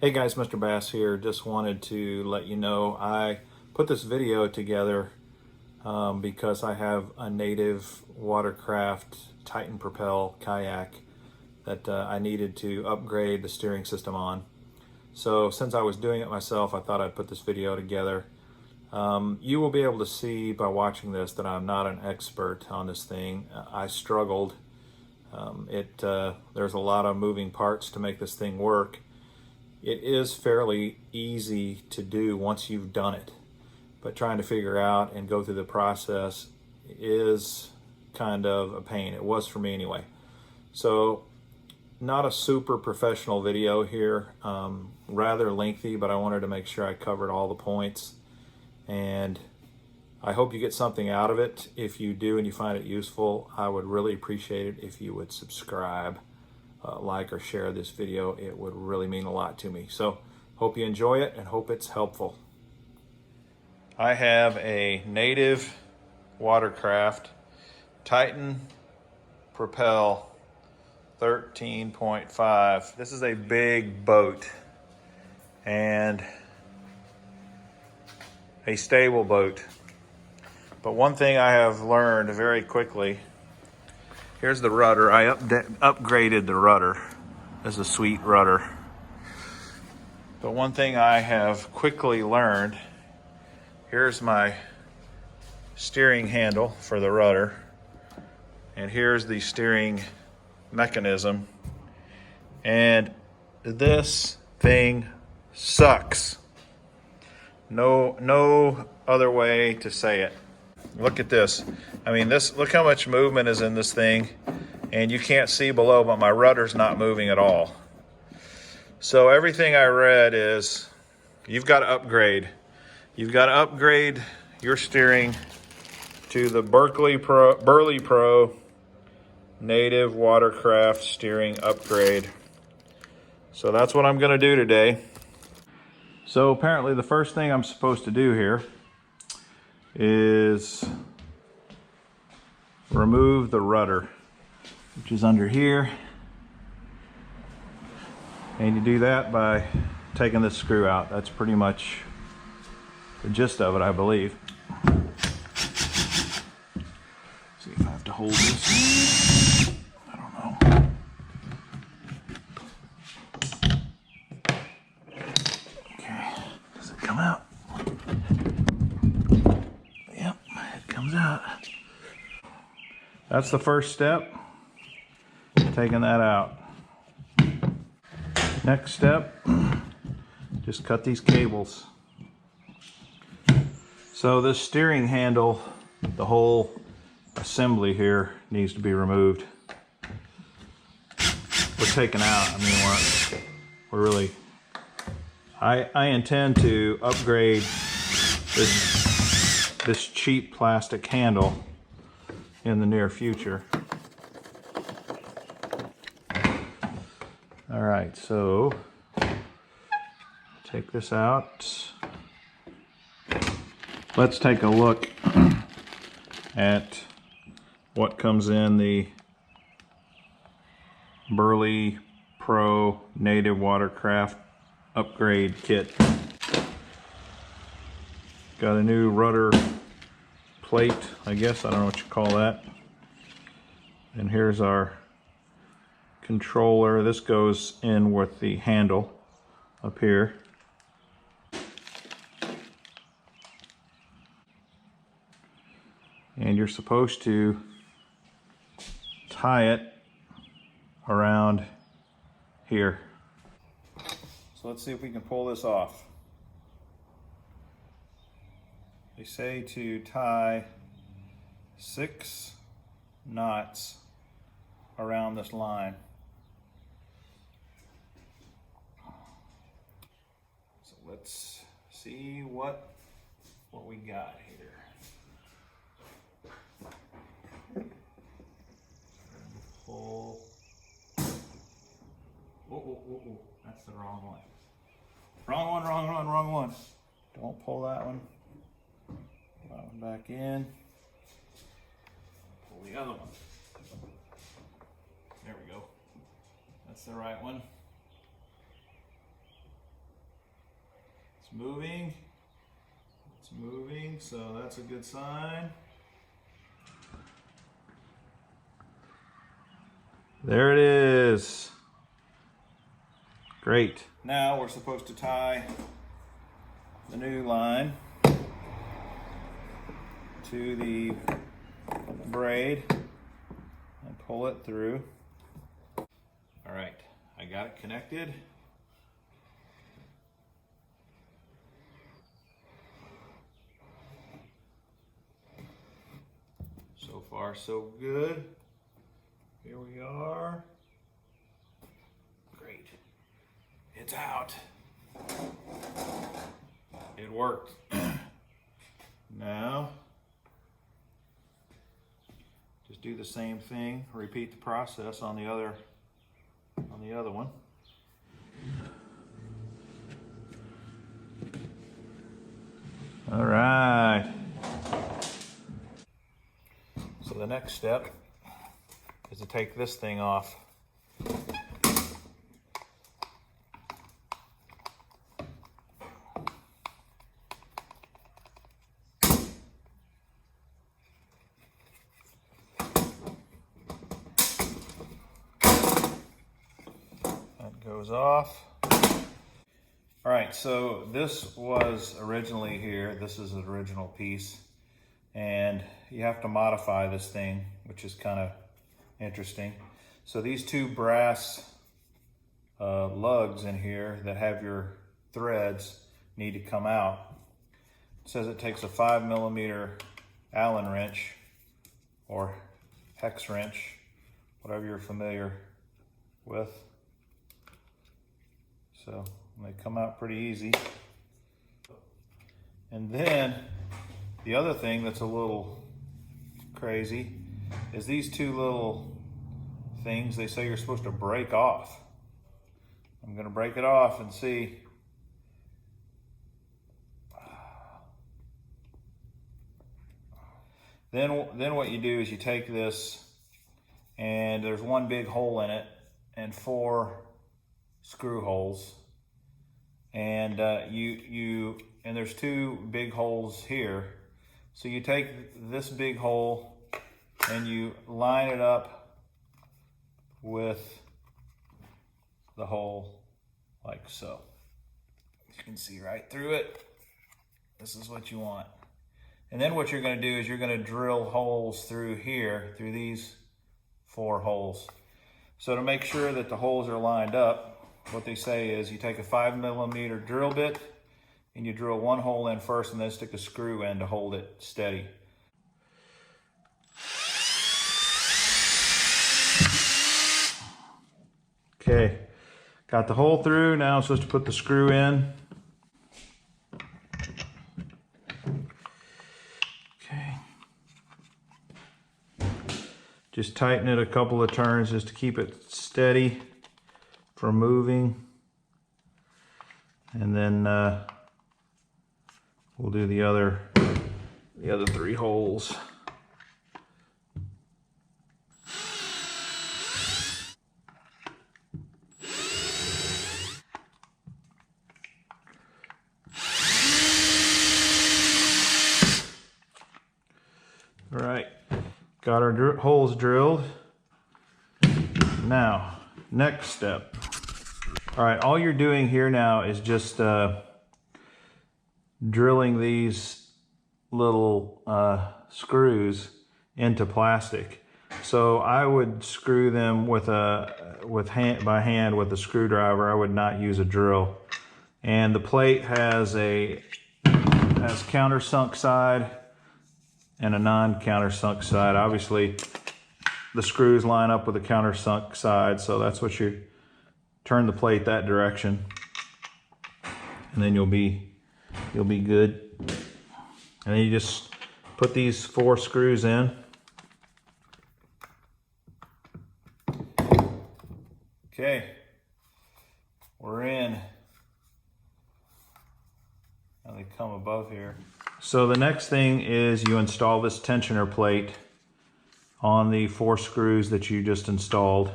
Hey guys, Mr. Bass here. Just wanted to let you know I put this video together because I have a Native Watercraft Titan Propel kayak that I needed to upgrade the steering system on. So since I was doing it myself, I thought I'd put this video together. You will be able to see by watching this that I'm not an expert on this thing. I struggled. There's a lot of moving parts to make this thing work. It is fairly easy to do once you've done it, but trying to figure out and go through the process is kind of a pain. It was for me anyway. So not a super professional video here, rather lengthy, but I wanted to make sure I covered all the points, and I hope you get something out of it. If you do and you find it useful, I would really appreciate it if you would subscribe, like or share this video. It would really mean a lot to me. So hope you enjoy it and hope it's helpful. I have a Native Watercraft Titan Propel 13.5. This is a big boat and a stable boat. But one thing I have learned very quickly, here's the rudder. I upgraded the rudder. This is a sweet rudder. But one thing I have quickly learned, here's my steering handle for the rudder, and here's the steering mechanism, and this thing sucks. No other way to say it. Look at this. I mean, look how much movement is in this thing, and you can't see below, but my rudder's not moving at all. So everything I read is you've got to upgrade. You've got to upgrade your steering to the Berley Pro Native Watercraft Steering Upgrade. So that's what I'm going to do today. So apparently the first thing I'm supposed to do here is remove the rudder, which is under here. And you do that by taking this screw out. That's pretty much the gist of it, I believe. See if I have to hold this. I don't know. Okay, does it come out? Yep, it comes out. That's the first step, taking that out. Next step, just cut these cables. So this steering handle, the whole assembly here needs to be removed. We're taking out, I mean, we're really, I intend to upgrade this cheap plastic handle in the near future. All right, so take this out. Let's take a look at what comes in the Berley Pro Native Watercraft Upgrade Kit. Got a new rudder plate, I guess. I don't know what you call that. And here's our controller. This goes in with the handle up here. And you're supposed to tie it around here. So let's see if we can pull this off. They say to tie 6 knots around this line. So let's see what we got here. Pull. Oh, that's the wrong one. Wrong one. Don't pull that one. Pull that one back in. Pull the other one. There we go. That's the right one. It's moving. It's moving, so that's a good sign. There it is. Great. Now we're supposed to tie the new line to the braid and pull it through. All right, I got it connected. So far, so good. Here we are. Great. It's out. It worked. Now, just do the same thing. Repeat the process on the other one. All right. So the next step is to take this thing off. That goes off. All right, so this was originally here. This is an original piece. And you have to modify this thing, which is kind of interesting. So these two brass lugs in here that have your threads need to come out. It says it takes a 5mm Allen wrench or hex wrench, whatever you're familiar with. So they come out pretty easy. And then the other thing that's a little crazy is these two little things they say you're supposed to break off. I'm going to break it off and see. Then what you do is you take this, and there's one big hole in it and 4 screw holes, and and there's 2 big holes here. So you take this big hole and you line it up with the hole like so. You can see right through it. This is what you want. And then what you're going to do is you're going to drill holes through here, through these 4 holes. So to make sure that the holes are lined up, what they say is you take a 5mm drill bit and you drill 1 hole in first and then stick a screw in to hold it steady. Okay, got the hole through. Now I'm supposed to put the screw in. Okay. Just tighten it a couple of turns just to keep it steady from moving. And then we'll do the other 3 holes. All right, got our holes drilled. Now, next step. All right, all you're doing here now is just drilling these little screws into plastic. So I would screw them by hand with a screwdriver. I would not use a drill. And the plate has countersunk side and a non-countersunk side. Obviously, the screws line up with the countersunk side, so that's what you turn the plate that direction, and then you'll be good. And then you just put these 4 screws in. Okay, we're in. Now they come above here. So the next thing is you install this tensioner plate on the 4 screws that you just installed.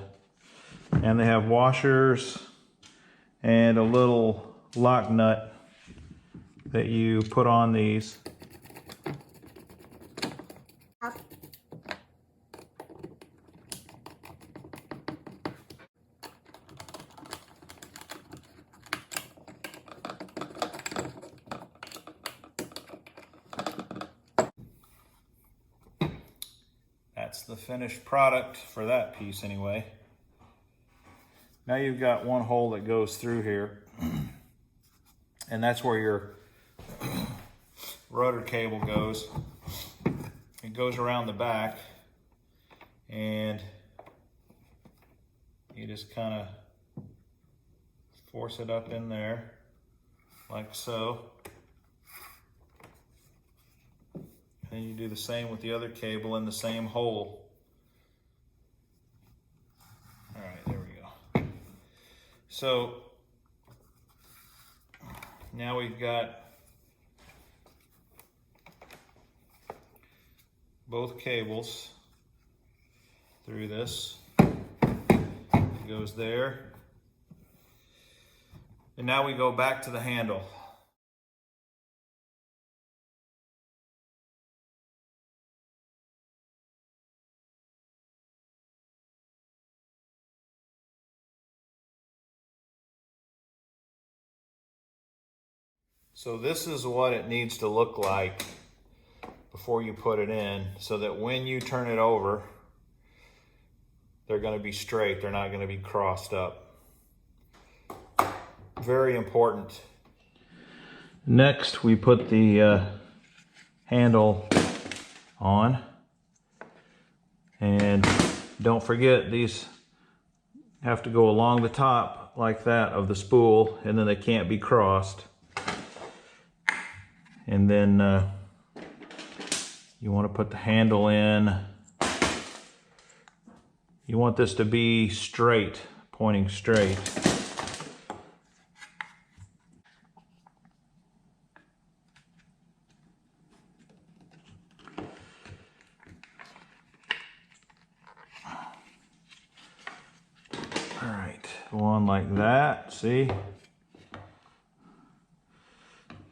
And they have washers and a little lock nut that you put on these. That's the finished product for that piece anyway. Now you've got one hole that goes through here, and that's where your rudder cable goes. It goes around the back, and you just kind of force it up in there like so. And you do the same with the other cable in the same hole. All right, there we go. So now we've got both cables through this. It goes there. And now we go back to the handle. So this is what it needs to look like before you put it in, so that when you turn it over, they're going to be straight. They're not going to be crossed up. Very important. Next, we put the handle on. And don't forget, these have to go along the top like that of the spool, and then they can't be crossed. And then you want to put the handle in. You want this to be straight, pointing straight. All right, go on like that, see?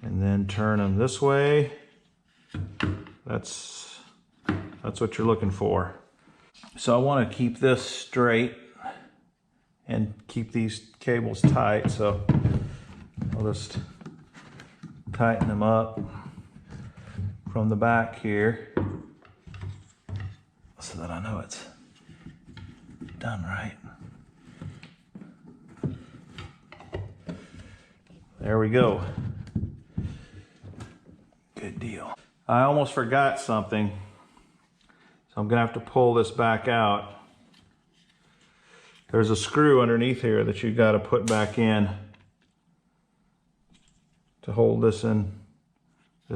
And then turn them this way. That's what you're looking for. So I want to keep this straight and keep these cables tight, so I'll just tighten them up from the back here so that I know it's done right. There we go. Good deal. I almost forgot something, so I'm gonna have to pull this back out. There's a screw underneath here that you've got to put back in to hold this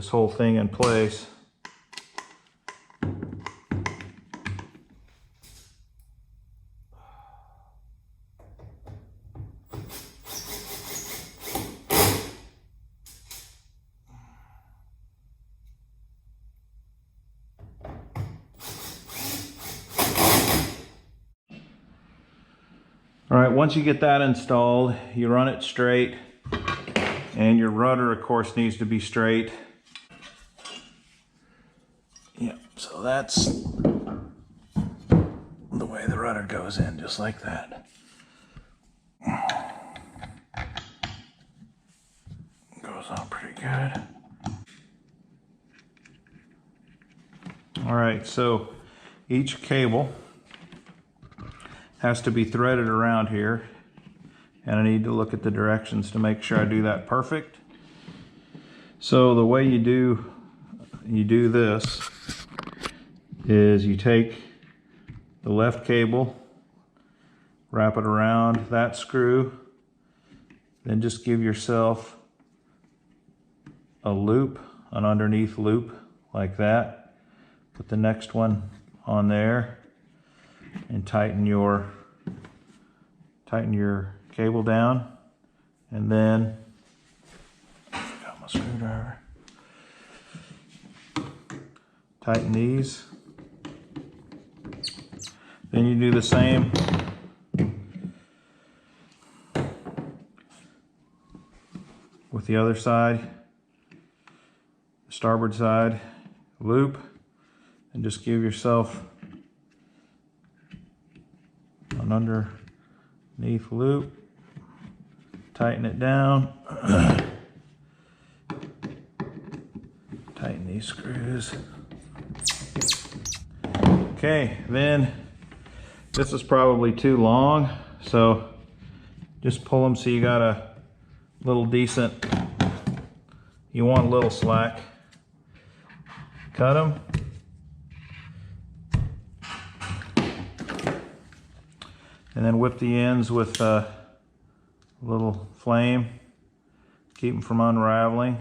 whole thing in place. All right, once you get that installed, you run it straight, and your rudder, of course, needs to be straight. Yep, so that's the way the rudder goes in, just like that. Goes on pretty good. All right, so each cable has to be threaded around here, and I need to look at the directions to make sure I do that perfect. So the way you do this is you take the left cable, wrap it around that screw, then just give yourself a loop, an underneath loop like that. Put the next one on there and tighten your cable down, and then I forgot my screwdriver. Tighten these. Then you do the same with the other side. starboard side loop and just give yourself an underneath loop, tighten it down, tighten these screws. Okay, then this is probably too long, so just pull them so you got a little decent, you want a little slack. Cut them. And then whip the ends with a little flame. Keep them from unraveling.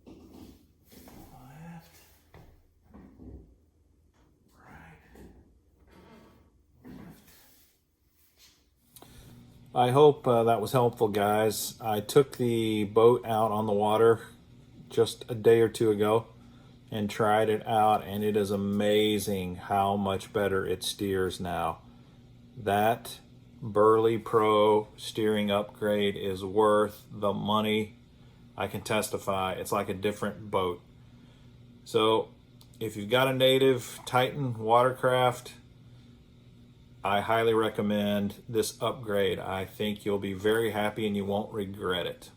Left, right, left. I hope that was helpful, guys. I took the boat out on the water just a day or two ago and tried it out, and it is amazing how much better it steers now. That Berley Pro Steering Upgrade is worth the money. I can testify, it's like a different boat. So if you've got a Native Titan Watercraft, I highly recommend this upgrade. I think you'll be very happy and you won't regret it.